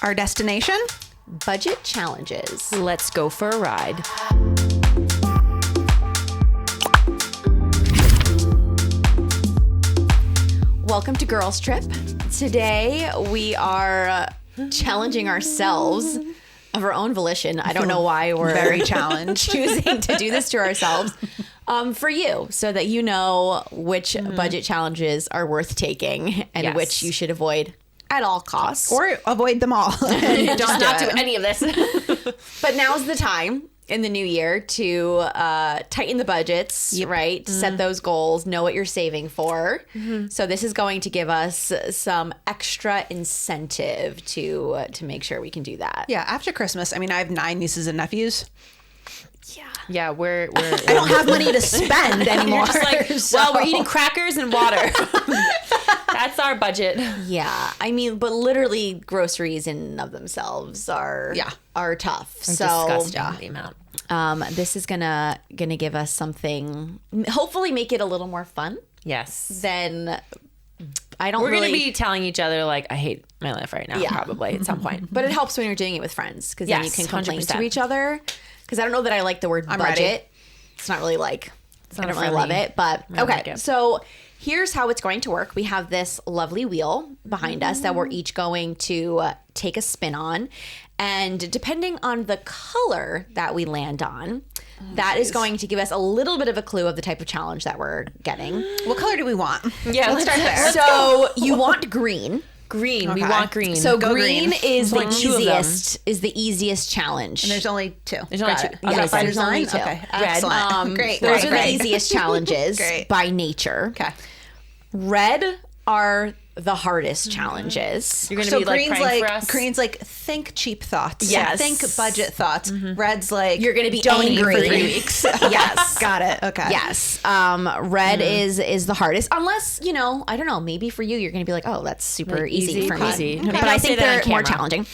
Our destination? Budget challenges. Let's go for a ride. Welcome to Girls Trip. Today we are challenging ourselves of our own volition. I don't know why we're Very challenged. choosing to do this to ourselves for you, so that you know which budget challenges are worth taking and Yes. which you should avoid at all costs. Or avoid them all. Don't Just not do do it. any of this. But now's the time in the new year to tighten the budgets, right? To set those goals, know what you're saving for. So this is going to give us some extra incentive to make sure we can do that. Yeah, after Christmas, I mean, I have 9 nieces and nephews. Yeah, we're I don't have money to spend anymore. just like, well, we're eating crackers and water. That's our budget. Yeah, I mean, but literally groceries in and of themselves are tough. So Disgusting the amount. this is gonna give us something. Hopefully, make it a little more fun. Yes. Then I don't. We're really, going to be telling each other, like, I hate my life right now, Yeah. probably, at some point. But it helps when you're doing it with friends, because then you Yes, can complain 100%. to each other. Because I don't know that I like the word budget. ready. It's not really like, I not don't really friendly. love it. But I don't okay, like it. so here's how it's going to work. We have this lovely wheel behind us that we're each going to take a spin on. And depending on the color that we land on, that is going to give us a little bit of a clue of the type of challenge that we're getting. What color do we want? Yeah, let's start there. So you want green. Green. We Okay. want green. So Go green green. is the There's only 2 of them. easiest challenge. And there's only 2. There's only Got 2. it. I was Yes, gonna there's say. only 2. Okay, Red. excellent. Great. Those great, are great. the easiest challenges Great. by nature. Okay. Red are the hardest challenges. You're going to So be like green's praying like for us. green's like think cheap thoughts. Yes. Think budget thoughts. Red's like You're gonna be don't eat for angry. 3 weeks. Yes. Got it. Okay. Yes. Red is the hardest. Unless, I don't know, maybe for you, you're going to be like, oh, that's super Like, easy easy for peasy. me. Maybe But I'll I say think that on they're more camera. challenging.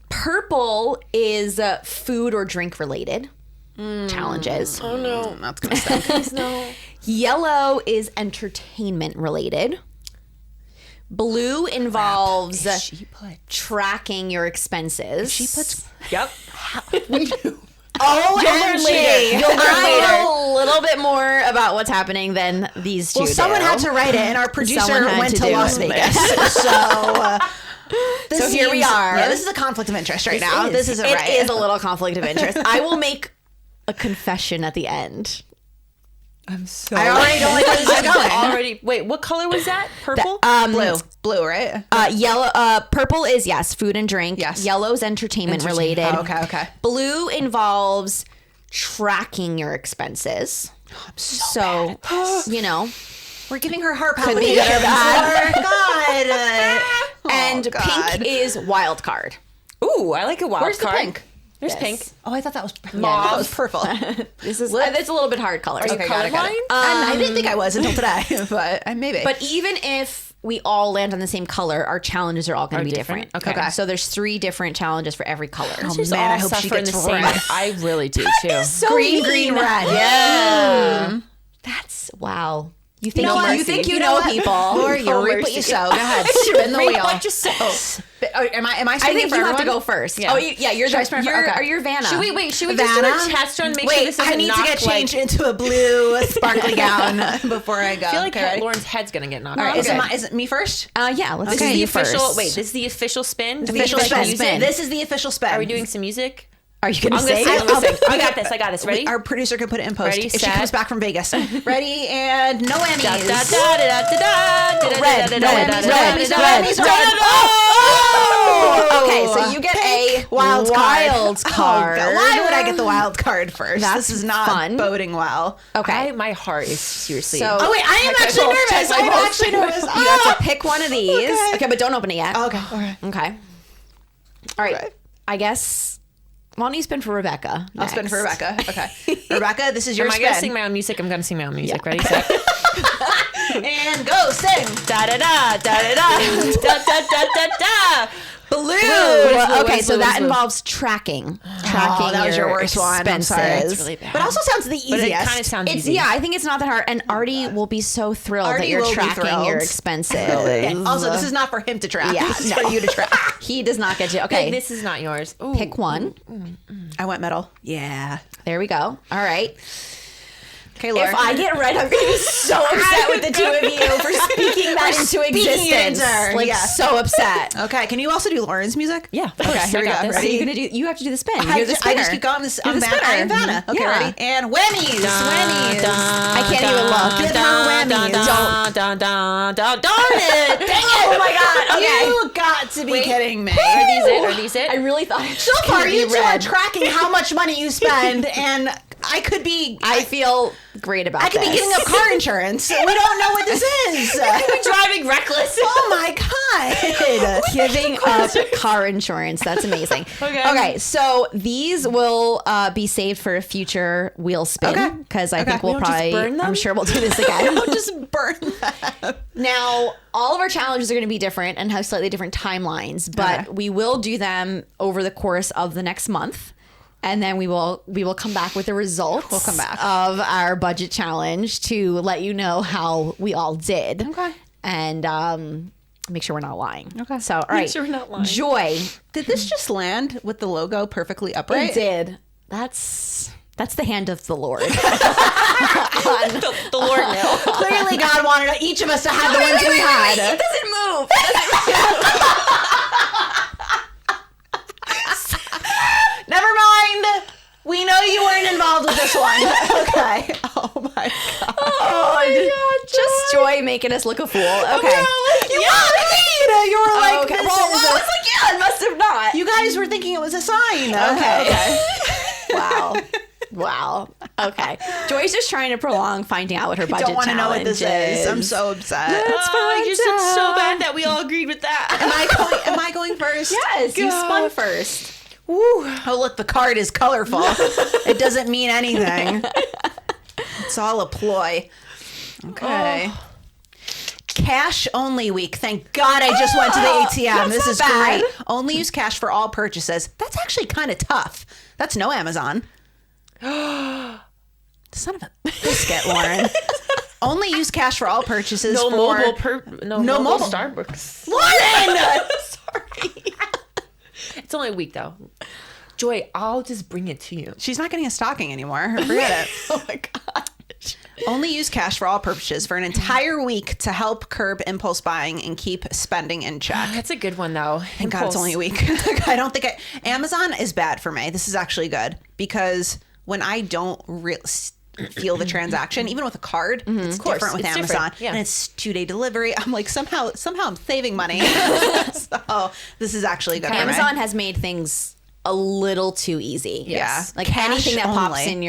Purple is food or drink related challenges. Oh, no. That's gonna stink. Please, no. Yellow is entertainment related. Blue involves She put. tracking your expenses. She puts. Yep. Oh, You'll learn later. You'll learn I know a little bit more about what's happening than these two. Well, someone do. had to write it, and our producer Someone had went to to do Las it. Vegas. So here we are. Yeah, this is a conflict of interest right now. This isn't It right. is a little conflict of interest. I will make a confession at the end. I'm so... I already don't like where this is going. Already... Wait, what color was that? Purple? Blue, right? Yellow, purple is food and drink. Yes. Yellow's entertainment related. Oh, okay. Blue involves tracking your expenses. I'm so bad. We're giving her heart Could be palpitations. good or bad. God. And God. pink is wild card. Ooh, I like a wild Where's the card. pink? There's Yes. pink. Oh, I thought that was Mauve. that was purple. This is it's a little bit hard colors. you Okay, got it. colorblind? I didn't think I was until today, but maybe. But even if we all land on the same color, our challenges are all going to be different. different? Okay. So there's 3 different challenges for every color. Just man, all I hope she suffer in gets the same. red. I really do too. So green, mean. red. Yeah. That's wow. You think know what? you think You you know know what? people. Or you Oh, reap what mercy. you sow. Go ahead, spin the Reap wheel. what you sow. Am I I speaking think for you have to everyone? go first. Yeah. Oh, you're Should I spin for- okay. Are you Vanna? Should we just do Vanna? a test run? Make sure Wait, this I isn't need to knocked, get changed into a blue sparkly gown before I go. I feel like Okay, ready? Lauren's head's gonna get knocked All right, off. is it me first? Yeah, let's This do is the you official. first. Wait, this is the official spin. Do we Official have, like, spin. music? This is the official spin. Are we doing some music? Are you going to I'm gonna say? sing. it? I'm gonna sing. I got this. I got this. Ready? Our producer can put it in post Ready, if she set. comes back from Vegas. Ready, and no Emmys. Da, da, da, da, da, da, da, Red, da, no da, Emmys, da, no da, Emmys, da, no da, Emmys, da, red. da, da. Okay, so you get a wild card. card. Oh, why would I get the wild card first? That's this is not fun. boding well. Okay. My heart is seriously. So- Oh wait, I am actually pulse, nervous. check my I'm pulse. actually nervous. You have to pick one of these. Okay. Okay, but don't open it yet. Okay. All right. Okay. All right. Okay. I guess. Why don't you spin for Rebecca? I'll spin for next? Rebecca. Okay. Rebecca, this is your Am I spin. gonna sing my own music? I'm gonna sing my own music. Yeah. Ready? Set. And go sing. Da da da da da da da da da da da. Blue. Blue. okay, so that involves tracking that was your worst one. I'm sorry. expenses. It's really bad. But also sounds the easiest. But it kind of sounds easy. Yeah, I think it's not that hard. And Artie will be so thrilled Artie that you're will be tracking thrilled. your expenses. Also, this is not for him to track. Yeah, This is no. for you to track. He does not get to. Okay, Okay, this is not yours. Ooh. pick one. I went metal. Yeah. There we go. All right. Okay, Laura. If I get red, I'm going to be so upset with the two of you for speaking that into speaking it existence. into- Like, yeah. so upset. Okay, can you also do Lauren's music? Yeah, of Okay, course, here we I go. got this. So Ready? you're gonna do. You have to do the spin. I You're the just spinner. keep going. You're the spinner. I'm Vanna. Okay, Yeah. ready? And whammies. Whammies. I can't even look. Give her whammies. Darn it! Dang it. Oh my God. Okay. You got to be kidding me. Are these it? Are these it? I really thought it So was far, gonna be you two are red. tracking how much money you spend, and I could be... I feel great about I could be this. giving up car insurance. We don't know what this is. driving reckless. Oh my God. Giving up car insurance. That's amazing. Okay, so these will be saved for a future wheel spin Okay. because I Okay. think we'll We don't just probably. burn them? I'm sure we'll do this again. Just burn them. Now, all of our challenges are going to be different and have slightly different timelines, but Okay. we will do them over the course of the next month. And then we will come back with the results We'll come back. of our budget challenge to let you know how we all did. Okay. And make sure we're not lying. Okay. So, all right. sure we're not lying. Joy. Did this just land with the logo perfectly upright? It did. That's the hand of the Lord. The Lord knew. Clearly, God wanted each of us to have the ones we had. It doesn't move. Never mind. We know you weren't involved with this one. Okay. Oh my God. Oh, just Joy making us look a fool. Okay. You were like, Okay. this Well, is I was like, yeah, it must have not. you guys were thinking it was a sign. Okay. Wow. Wow. Okay. Joy's just trying to prolong finding out what her budget Don't want to know what this is. I'm is. so upset. Oh, you're so bad that we all agreed with that. Am I going first? Yes, you spun first. Woo. Oh, look, the card is colorful. It doesn't mean anything. It's all a ploy. Okay. Cash only week. Thank God I just went to the ATM. This is not bad. great. Only use cash for all purchases. That's actually kind of tough. That's no Amazon. Son of a biscuit, Lauren. Only use cash for all purchases. No for... mobile No mobile. Starbucks. Lauren! Sorry. It's only a week though. Joy, I'll just bring it to you. She's not getting a stocking anymore. Forget it. Oh my god. Only use cash for all purchases for an entire week to help curb impulse buying and keep spending in check. That's a good one though. Thank God it's only a week. I don't think Amazon is bad for me. This is actually good because when I don't feel the transaction, even with a card, it's different with It's Amazon. different, yeah. And it's 2-day delivery. I'm like, somehow I'm saving money. So this is actually good for me. Amazon has made things a little too easy. Yeah. Like Cash anything that pops only. in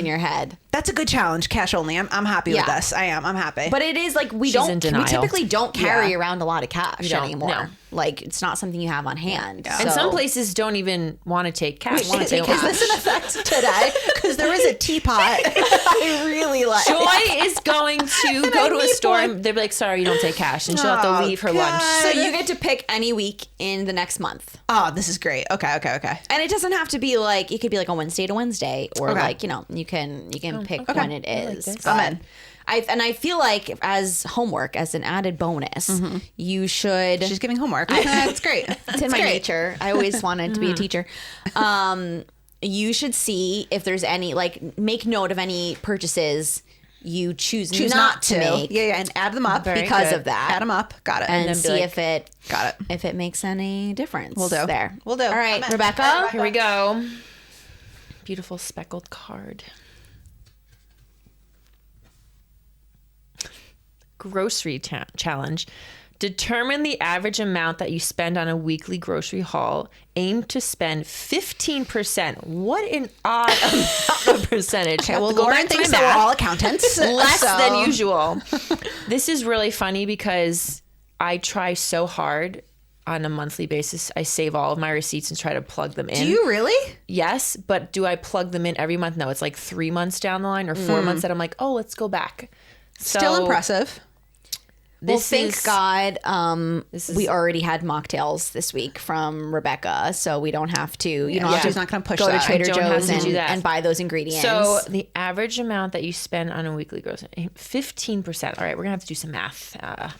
your head. That's a good challenge. Cash only. I'm happy with Yeah. this. I am. I'm happy. But it is like we She's in we denial. typically don't carry Yeah. around a lot of cash don't, anymore. no. Like it's not something you have on hand. And some places don't even want to take cash. wanna They take don't- is this in effect today? Because there is a teapot I really like. Joy is going to go to a store and they'll be like, sorry, you don't take cash. And she'll have to Oh, leave her God. lunch. So you get to pick any week in the next month. Oh, this is great. Okay. And it doesn't have to be like it could be like a Wednesday to Wednesday or Okay. like, you can pick when it is. this. But I'm in. I feel like as homework, as an added bonus, you should She's giving homework. That's great. it's in my nature. I always wanted to be a teacher. You should see if there's any make note of any purchases you choose not to make Yeah, and add them up. because of that. Add them up. Got it. and then be see like, if it makes any difference. We'll do. There. We'll do. All right, I'm in. Rebecca. Here we go. Beautiful speckled card. Grocery challenge. Determine the average amount that you spend on a weekly grocery haul. Aim to spend 15%. What an odd amount of percentage. Okay, Have well, to go Lauren back to thinks my that we're math. all accountants. Less so- than usual. This is really funny because I try so hard on a monthly basis. I save all of my receipts and try to plug them in. Do you really? Yes, but do I plug them in every month? No, it's like 3 months down the line or 4 months that I'm like, oh, let's go back. Still So, impressive. Well, thank God we already had mocktails this week from Rebecca, so we don't have to. You don't have she's to not going to push go that. to Trader Don't have Joe's to do that. and buy those ingredients. So the average amount that you spend on a weekly grocery, 15%. All right, we're gonna have to do some math a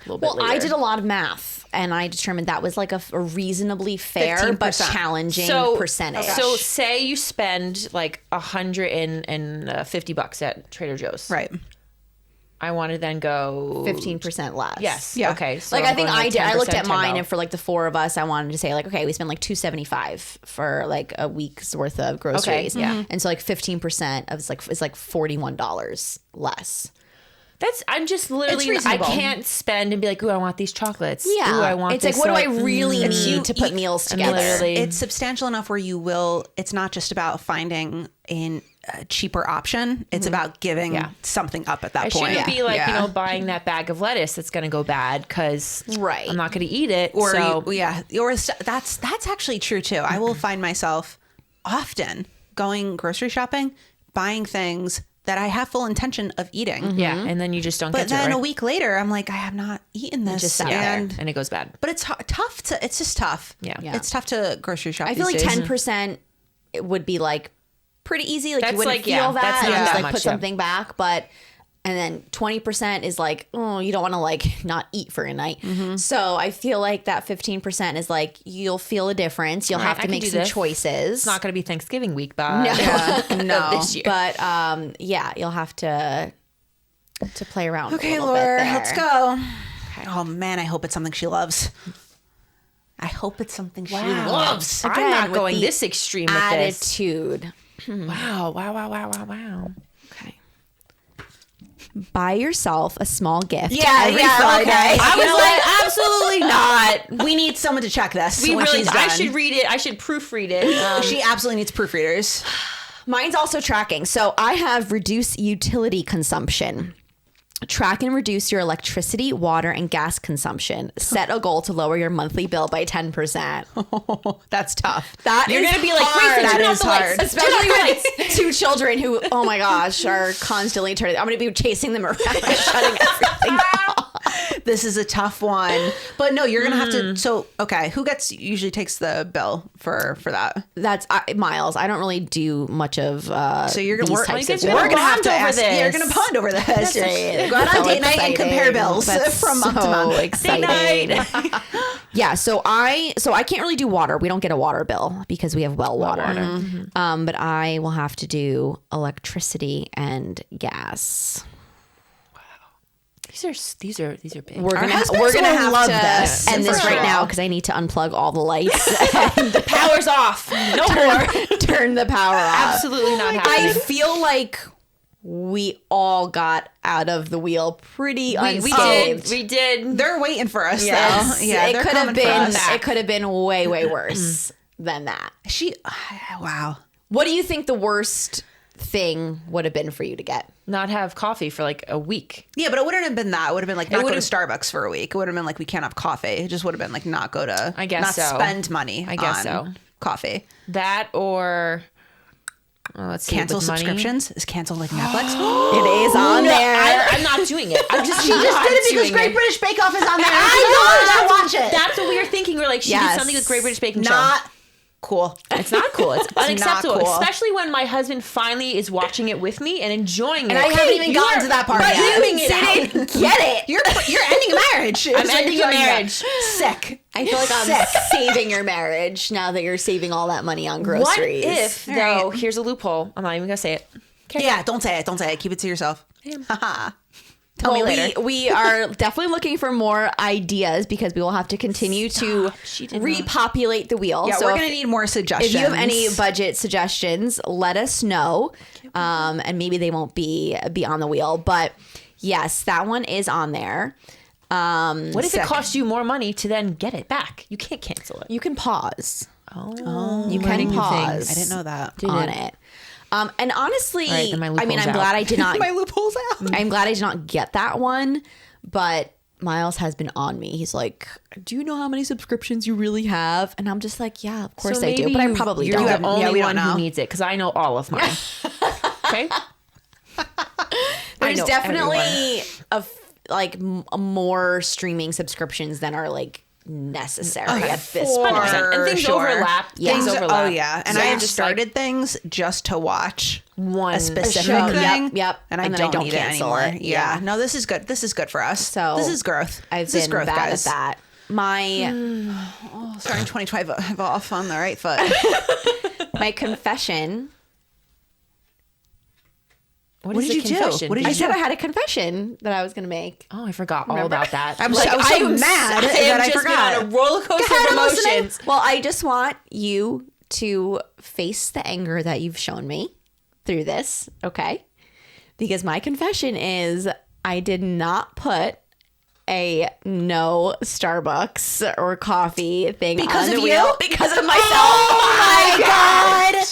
little bit later. I did a lot of math, and I determined that was like a reasonably fair but 15%. challenging percentage. So say you spend like $150 at Trader Joe's. Right. I want to then go 15% less. Yes. Yeah. Okay. So Like I'm I think going, I did. I looked 10%, at mine, $10. and for like the four of us, I wanted to say like, okay, we spend like $275 for like a week's worth of groceries. Okay, yeah. And so like 15% of is like $41 less. I'm just literally, I reasonable. can't spend and be like, ooh, I want these chocolates. Yeah. Ooh, I want it's this. like, what do I like, really It's need you to put eat- meals I'm together? literally- It's substantial enough where you will, it's not just about finding a cheaper option. It's about giving something up at that I point. shouldn't be like, Yeah. buying that bag of lettuce that's going to go bad because Right. I'm not going to eat it. Or so, that's actually true too. I will find myself often going grocery shopping, buying things that I have full intention of eating. yeah. And then you just don't But get to then it. a Right? week later, I'm like, I have not eaten this. just sat there. And it goes bad. But it's tough to. It's just tough. Yeah. It's tough to grocery shop. I feel like these days. 10% it would be like pretty easy. Like That's you wouldn't like, feel yeah, that. that's and not just that like much, put yeah. something back. And then 20% is like, oh, you don't want to like not eat for a night. So I feel like that 15% is like, you'll feel a difference. You'll Right, have I to can make do some this. choices. It's not going to be Thanksgiving week, but No. this year. But yeah, you'll have to play around. Okay, a little bit Laura, there. let's go. Oh man, I hope it's something she loves. I hope it's something she loves. I'm Again, not with going the this extreme with this. Attitude. Wow. Wow. Okay. Buy yourself a small gift. Yeah, every yeah, Friday. okay. I was like, absolutely not. We need someone to check this. We when really, she's I done. should read it. I should proofread it. She absolutely needs proofreaders. Mine's also tracking. So I have reduced utility consumption. Track and reduce your electricity, water, and gas consumption. Set a goal to lower your monthly bill by 10%. That's tough. You're gonna be like, hard. Gracie, turn That off is the lights. hard. Especially with 2 children who, oh my gosh, are constantly turning. I'm going to be chasing them around and shutting everything off. This is a tough one. But no, you're gonna have to. So okay, who usually takes the bill for that? That's Miles. I don't really do much of So you're gonna these work. types guys of gonna We're gonna have bond to over ask. Yeah, you're this. gonna bond over this. right. Go out on So date night and compare exciting. bills That's from month to so month. exciting. Yeah, so I can't really do water. We don't get a water bill because we have well water. But I will have to do electricity and gas. These are big. We're gonna husbands we're gonna will have love to this, end this for right sure. now because I need to unplug all the lights and Power's off. No more. turn the power off. Absolutely not I happening. feel like we all got out of the wheel pretty We unscathed. did. We did. They're waiting for us. Yes. though. Yeah, it they're could have coming for been. us. It could have been way worse than that. Wow. What do you think the worst thing would have been for you to get? Not have coffee for like a week. Yeah, but it wouldn't have been that. It would have been like not go to would've- Starbucks for a week. It would have been like we can't have coffee. It just would have been like not go to. I guess not so. spend money. I guess on so. Coffee. That or let's see, Cancel with money. subscriptions. Is cancel like Netflix? It is on there. I'm not doing it. I'm just She just did it because Great British Bake Off is on there. I watch it. That's what we were thinking. We're like, she Yes. did something with Great British Baking Show. Not cool. It's not cool. It's unacceptable. cool. Especially when my husband finally is watching it with me and enjoying it. And I haven't even gotten to that part But yet. you didn't get it. You're ending a marriage. I'm ending a marriage. Sick. I feel like I'm saving your marriage now that you're saving all that money on groceries. What if, All though, right. here's a loophole. I'm not even going to say it. Yeah, don't say it. Don't say it. Keep it to yourself. Haha. Tell me later. We are definitely looking for more ideas because we will have to continue to She did not. repopulate the wheel. Yeah, So we're if- gonna need more suggestions. If you have any budget suggestions, let us know. And maybe they won't be on the wheel. But yes, that one is on there. What if Sick. it costs you more money to then get it back? You can't cancel it. You can pause. Oh, You can pause. I didn't know that. on it. And honestly, All right, then my I mean, loophole's I'm out. glad I did not. My loophole's out. I'm glad I did not get that one. But Miles has been on me. He's like, "Do you know how many subscriptions you really have?" And I'm just like, "Yeah, of course I do." But I probably you're don't. the only we don't one know. who needs it because I know all of mine. Okay. There's know definitely more streaming subscriptions than are like necessary at this for point. 100%. And things sure. overlap. Yeah. Things overlap. Oh yeah, and So I you're have just started things just to watch one a specific show. thing. Yep. And I And then I don't don't need it cancel anymore. it. Yeah. Yeah. No, this is good. This is good for us. So this is growth. I've this is been growth, bad guys. at that. My Starting 2025 off on the right foot. my confession. What What is did the you do? confession? What did I you said do? I had a confession that I was going to make. Oh, I forgot all about that. I was so mad that I just forgot. been on a roller coaster of emotions. Well, I just want you to face the anger that you've shown me through this, okay? Because my confession is I did not put a no Starbucks or coffee thing Because on the of wheel you? because of myself. Oh my god,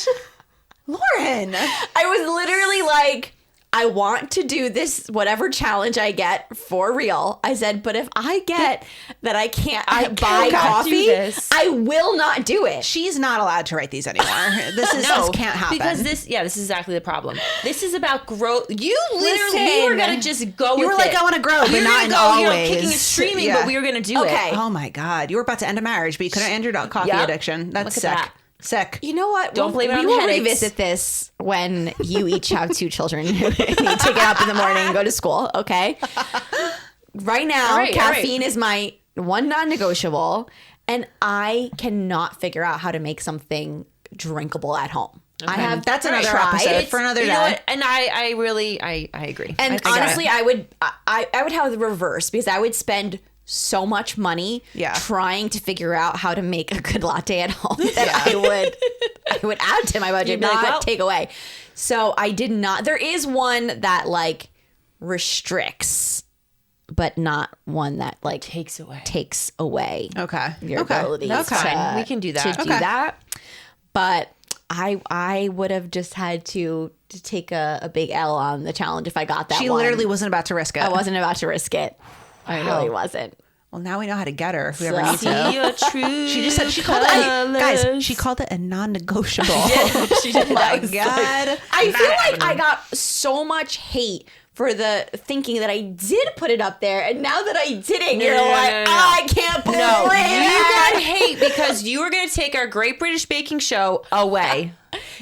Lauren! I was literally like, I want to do this, whatever challenge I get for real. I said, but if I get that I can't buy cannot do coffee, this. I will not do it. She's not allowed to write these anymore. This can't happen Because this is exactly the problem. This is about growth. You literally, Listen. we were going to just go You with were like, it. I want to grow, but We were not gonna in go, always. kicking and screaming, Yeah. but we were going to do Okay. it. Oh my god, you were about to end a marriage, but you couldn't end your coffee Yep. addiction. That's Look at sick. that. Sick. You know what? Don't blame it we on the will headaches. revisit this when you each have 2 children who need to get up in the morning and go to school, okay? Right now, All right. caffeine is my one non-negotiable, and I cannot figure out how to make something drinkable at home. I have That's another tried. episode for another You day. know what? And I really agree. And I think honestly, I would have the reverse because I would spend so much money trying to figure out how to make a good latte at home that I would add to my budget, You'd be like, not well- take away. So I did not. There is one that like restricts, but not one that like takes away. takes away Okay. your Okay. ability. That's fine. We can do that. To do Okay. that, but I would have just had to take a big L on the challenge if I got that. She one. literally wasn't about to risk it. I wasn't about to risk it. I really wasn't. Well, now we know how to get her if we ever So- need See to. your true She just said she called it guys. She called it a non-negotiable. She did. Oh my That was god! I feel like I got so much hate for the thinking that I did put it up there, and now that I didn't, you're no, like, no. I can't believe No, you got it. hate because you were going to take our Great British Baking Show away.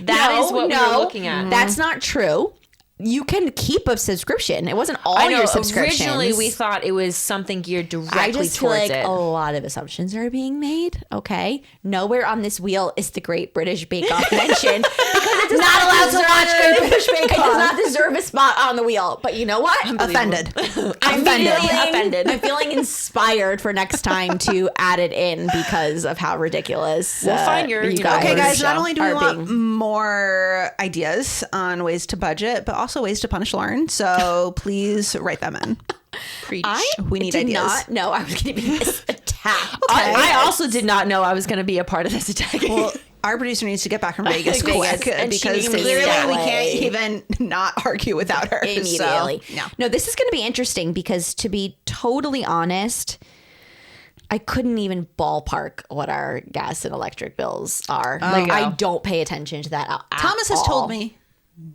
That is what we were looking at. That's not true. You can keep a subscription. It wasn't all I know. your subscriptions. Originally, we thought it was something geared directly I just feel towards like it. a lot of assumptions are being made. Okay, nowhere on this wheel is the Great British Bake Off mentioned because it does not allowed to watch Great British Bake It does Off. not deserve a spot on the wheel. But you know what? Offended. I'm offended. I'm feeling inspired for next time to add it in because of how ridiculous. We'll find your- you Okay, guys. show Not only do we are want being- more ideas on ways to budget, but also ways to punish Lauren. So please write them in. Preach. We need did ideas. not know I was going to be this attacked. I also did not know I was going to be a part of this attack. Well, our producer needs to get back from Vegas Vegas, quick and she because needs to clearly get we away. can't even not argue without her. Immediately. So, No, this is going to be interesting because to be totally honest, I couldn't even ballpark what our gas and electric bills are. Like you go. I don't pay attention to that. At Thomas has all. told me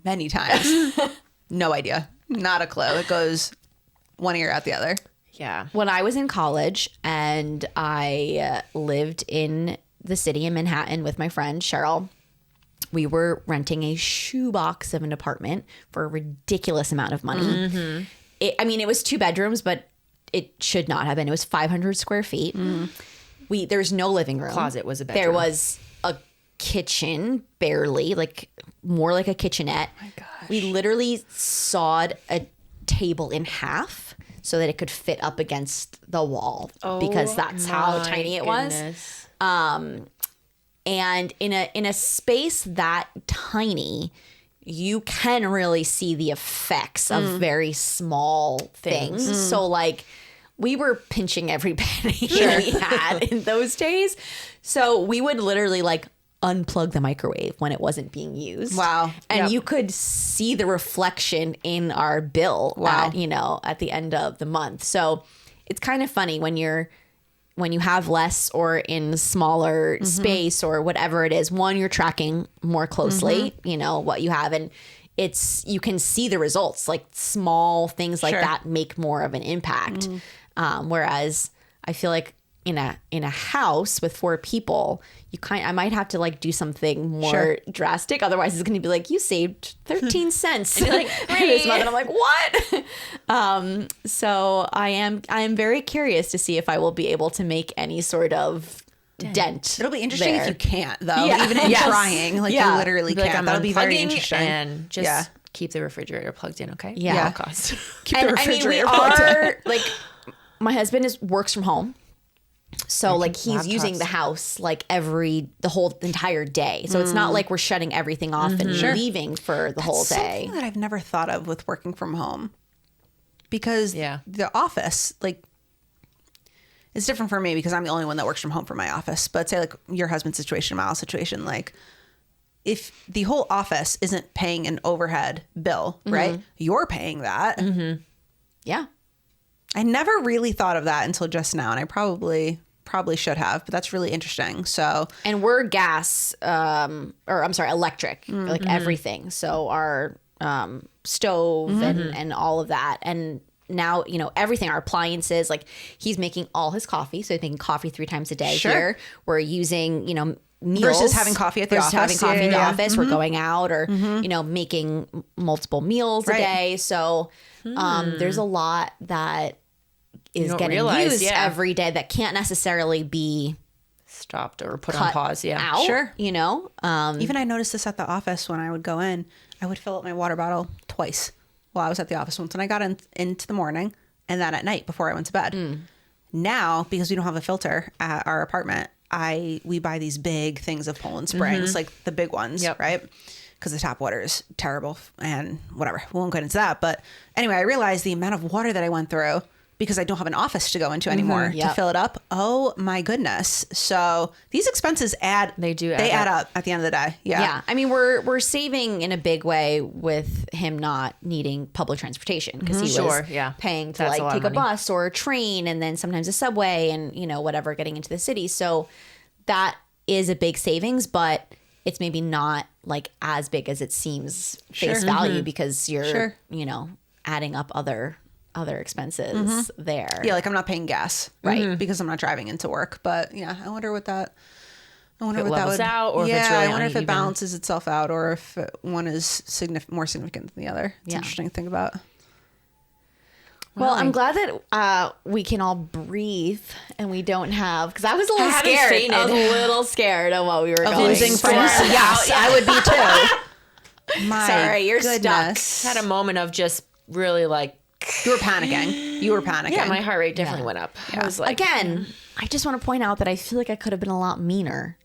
many times. No idea. Not a clue. It goes one ear out the other. yeah. When I was in college and I lived in the city in Manhattan with my friend Cheryl, we were renting a shoebox of an apartment for a ridiculous amount of money. Mm-hmm. It was 2 bedrooms, but it should not have been. It was 500 square feet. There's no living room. Closet was a bedroom. There was a kitchen, barely, like more like a kitchenette. Oh my gosh. We literally sawed a table in half so that it could fit up against the wall because that's how my tiny it was. goodness. And in a space that tiny, you can really see the effects of very small things. So like we were pinching every penny we had in those days. So we would literally like unplug the microwave when it wasn't being used. Wow. And you could see the reflection in our bill Wow. at the end of the month. So it's kind of funny when you have less or in smaller space or whatever it is. One, you're tracking more closely, what you have. And you can see the results. Like small things like Sure. that make more of an impact. Whereas I feel like in a house with 4 people, I might have to like do something more Sure. drastic. Otherwise, it's going to be like, you saved 13 cents like this month, and I'm like, what? So I am very curious to see if I will be able to make any sort of dent. It'll be interesting there. if you can't, though. Yeah. Even in Yes. trying, like Yeah. you literally Be like, can't. I'm That'll be very unplugging interesting. and just Yeah. keep the refrigerator plugged in, okay? Yeah. At all costs. Keep And the I mean, we refrigerator plugged in. are like, my husband works from home. So like he's using laptops. the house like the whole entire day. So it's not like we're shutting everything off and leaving for the whole day. Something that I've never thought of with working from home, because Yeah. the office, like, it's different for me because I'm the only one that works from home for my office. But say like your husband's situation, my situation, like if the whole office isn't paying an overhead bill, right? You're paying that. Yeah. I never really thought of that until just now, and I probably should have, but that's really interesting. So And we're electric, like everything. So our stove and all of that. And now, everything, our appliances, like he's making all his coffee. So he's making coffee 3 times a day Sure. here. We're using, meals. Versus having coffee at the versus office. having coffee in the Yeah. office. We're going out or, making multiple meals a Right. day. So there's a lot that is don't getting realize, used yeah. every day that can't necessarily be Stopped or put on cut pause. Yeah. out, Sure. Even even I noticed this at the office when I would go in. I would fill up my water bottle twice while I was at the office. Once when I got into the morning, and then at night before I went to bed. Now, because we don't have a filter at our apartment, we buy these big things of Poland Springs, like the big ones, Yep. right? Because the tap water is terrible and whatever. We won't get into that. But anyway, I realized the amount of water that I went through because I don't have an office to go into anymore to Yep. fill it up. Oh my goodness. So these expenses They do They add add up at the end of the day. Yeah. Yeah, I mean we're saving in a big way with him not needing public transportation because he was Sure, yeah. paying to That's a lot take of a money. bus or a train and then sometimes a subway and whatever getting into the city. So that is a big savings, but it's maybe not like as big as it seems face value because you're Sure. adding up other expenses there. Yeah, like I'm not paying gas, Right. Because I'm not driving into work. But yeah, I wonder what that. I wonder If it what that levels would. out or if yeah, it's really I wonder if it uneven. balances itself out or if one is more significant than the other. It's Yeah. interesting to think about. Well, I'm glad that we can all breathe and we don't have because I was a little haven't scared. fainted. I was a little scared of what we were going Losing for. friends. Yes, I would be too. My Sorry, you're goodness. Had a moment of just really like, You were panicking. You were panicking. yeah, my heart rate definitely went up. I was like, Again, I just want to point out that I feel like I could have been a lot meaner.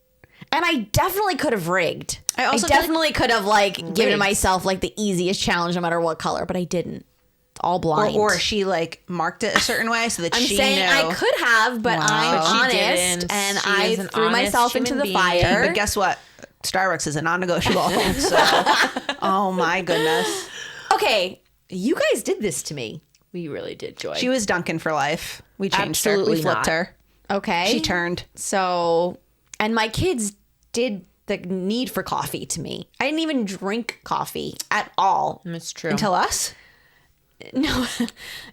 And I definitely could have rigged. I also definitely could have like given Rigged. myself like the easiest challenge no matter what color, but I didn't. It's all blind. or she like marked it a certain way so that I'm she saying knew. I could have, but Wow. I'm But she honest didn't. and She I is an threw honest myself into human the being. fire. But guess what? Starbucks is a non-negotiable. So, oh my goodness. Okay, you guys did this to me. we really did, Joy. She was Duncan for life. We changed her. Absolutely We flipped not. her. Okay. She turned. So, and my kids did the need for coffee to me. I didn't even drink coffee at all. It's true. Until us? No,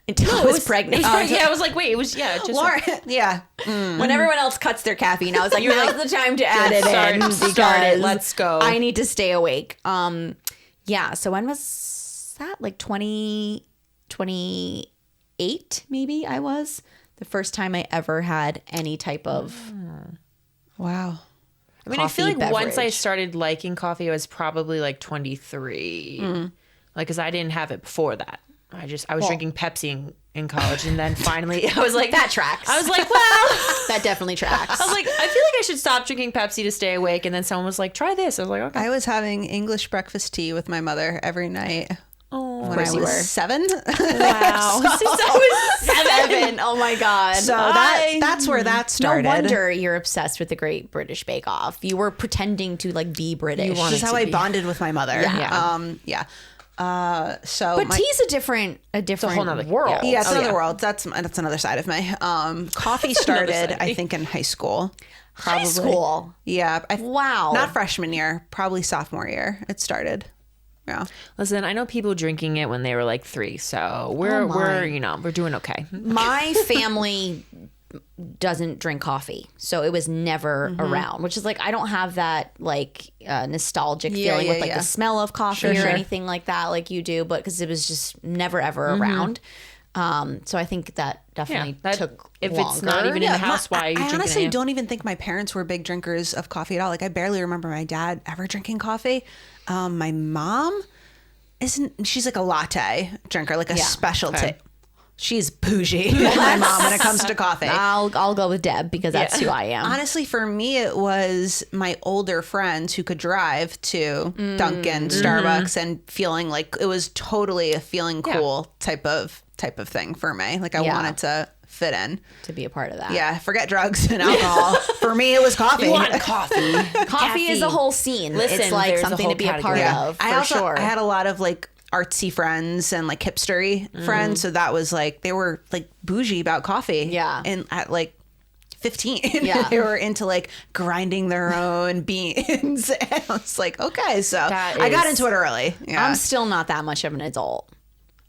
until I was pregnant. yeah, I was like, wait, it was, yeah, just Lauren, yeah. When everyone else cuts their caffeine, I was like, now's the time to add it Start- in start because it. Let's go. I need to stay awake. Yeah. So when was that? Like 2028, maybe I was the first time I ever had any type of. Wow. I mean, I feel like coffee once I beverage. started liking coffee, I was probably like 23. Like, because I didn't have it before that. I was drinking Pepsi in college. And then finally, I was like, That tracks. I was like, well, That definitely tracks. I was like, I feel like I should stop drinking Pepsi to stay awake. And then someone was like, try this. I was like, okay. I was having English breakfast tea with my mother every night Oh, when I was 7. wow. I was 7. Oh my god. So that's where that no started. wonder you're obsessed with the Great British Bake Off. You were pretending to like be British. You wanted This is how to I be. bonded with my mother. Yeah. Yeah. So But my, tea's a different whole nother- world. yeah, it's Oh, another yeah. world. That's another side of me. Coffee started, I think, in high school. Probably. High school. Yeah. Wow. Not freshman year, probably sophomore year. It started. Yeah. Listen, I know people drinking it when they were like 3, so we're we're doing okay. My family doesn't drink coffee, so it was never around, which is like I don't have that like nostalgic feeling with like the smell of coffee or anything like that like you do, but because it was just never ever around. So I think that definitely took if longer. it's not even in the house, why are you I drinking honestly it? don't even think my parents were big drinkers of coffee at all. Like I barely remember my dad ever drinking coffee. My mom isn't. She's like a latte drinker, like a specialty. Okay. She's bougie. My mom when it comes to coffee. I'll go with Deb because that's who I am. Honestly, for me, it was my older friends who could drive to Dunkin', Starbucks, and feeling like it was totally a feeling cool type of thing for me. Like I wanted to fit in. To be a part of that. Yeah, forget drugs and alcohol. For me, it was coffee. You want coffee? Coffee is a whole scene. Listen, it's like there's a something whole to be a part category. of. I For also sure. I had a lot of like artsy friends and like hipstery friends, so that was like they were like bougie about coffee. Yeah. And at like 15, Yeah. they were into like grinding their own beans. And I was like, okay, so I got into it early. Yeah. I'm still not that much of an adult.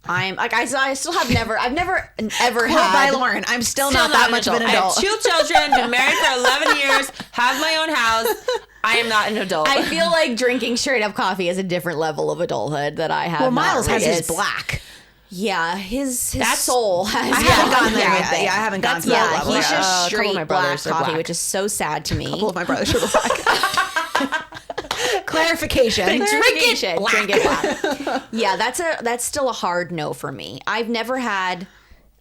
I'm like I still have never ever Quote had by Lauren, I'm still not that much of an I have adult. 2 children, been married for 11 years, have my own house. I am not an adult. I feel like drinking straight up coffee is a different level of adulthood that I have. Well, not Miles has his reached. black. Yeah, his soul has. I haven't gone there yet. Yeah, I haven't gone to that Yeah, level he's yet. just a couple of straight my black brothers are coffee, black. which is so sad to me. All of my brothers are black. Clarification. Drink it black. Yeah, that's still a hard no for me. I've never had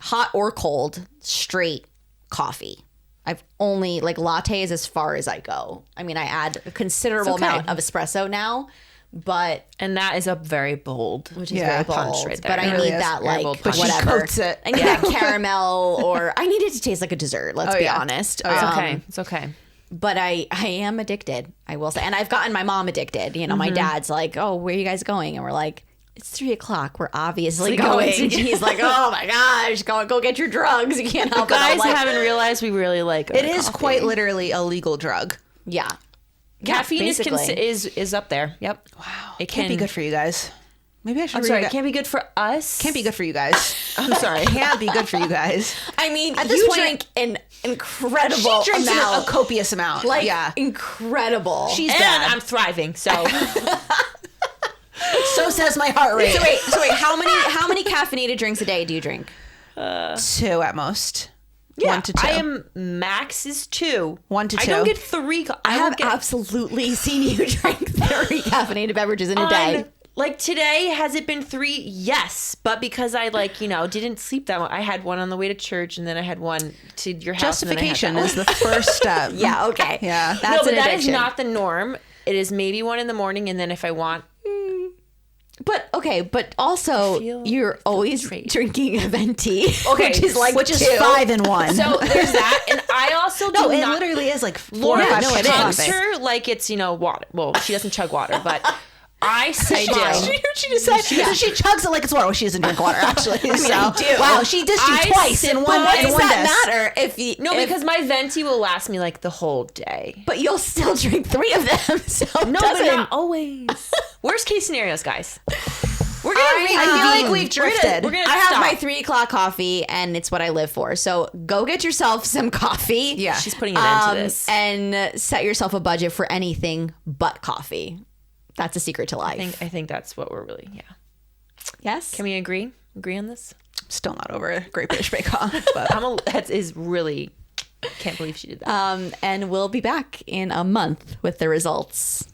hot or cold straight coffee. I've only like lattes as far as I go. I mean, I add a considerable okay. amount of espresso now, but and that is a very bold, which is very punch bold. right there. But I It need really that Very like bold punch. whatever. coats it. I need that caramel, or I need it to taste like a dessert. Let's be honest. It's okay. It's okay. But I am addicted, I will say. And I've gotten my mom addicted. You know, my dad's like, oh, where are you guys going? And we're like, it's 3:00. We're obviously going. He's like, oh my gosh, go get your drugs. You can't help it. I'm Guys like, haven't realized we really like It is quite literally a legal drug. yeah. caffeine basically. is up there. Yep. Wow. It Can't be good for you guys. Maybe I should I'm read sorry. it. It can't be good for us. Can't be good for you guys. I'm sorry. Can't be good for you guys. I mean, At this you point- drink an incredible She drinks amount. a copious amount. Like, yeah. incredible. She's And bad. I'm thriving. So So says my heart rate. So wait, how many caffeinated drinks a day do you drink? 2 at most. yeah, 1 to 2. I am max is 2. 1 to I don't 2. get 3. I don't have get absolutely seen you drink 30 caffeinated beverages in a day. Like today, has it been 3? Yes, but because I didn't sleep that much. I had one on the way to church, and then I had one to your house. Justification and then I is had the first step. Yeah, okay. Yeah. That's no, but an that is addiction. not the norm. It is maybe 1 in the morning, and then if I want, But also feel you're always betrayed. drinking a venti, Okay, which is 2. 5 in 1. so there's that, and I also no, do it not. literally is like 4 or Laura 5 chugs cups of coffee. her like it's water. Well, she doesn't chug water, but I sip do. mine. She just said she chugs it like it's water. Well, she doesn't drink water actually. I do. Wow, she dissed you I twice sip in mine. one Why in does one that diss. matter if you No, because my venti will last me like the whole day. but you'll still drink 3 of them. So No, it but doesn't- not always. Worst case scenarios, guys. We're gonna I feel like we've drifted. We're gonna I have stop. my 3:00 coffee, and it's what I live for. So go get yourself some coffee. Yeah. She's putting an end to this. And set yourself a budget for anything but coffee. That's a secret to life. I think that's what we're really. Yeah. Yes. Can we agree? Agree on this? Still not over Great British Bake Off, but That is really. Can't believe she did that. And we'll be back in a month with the results.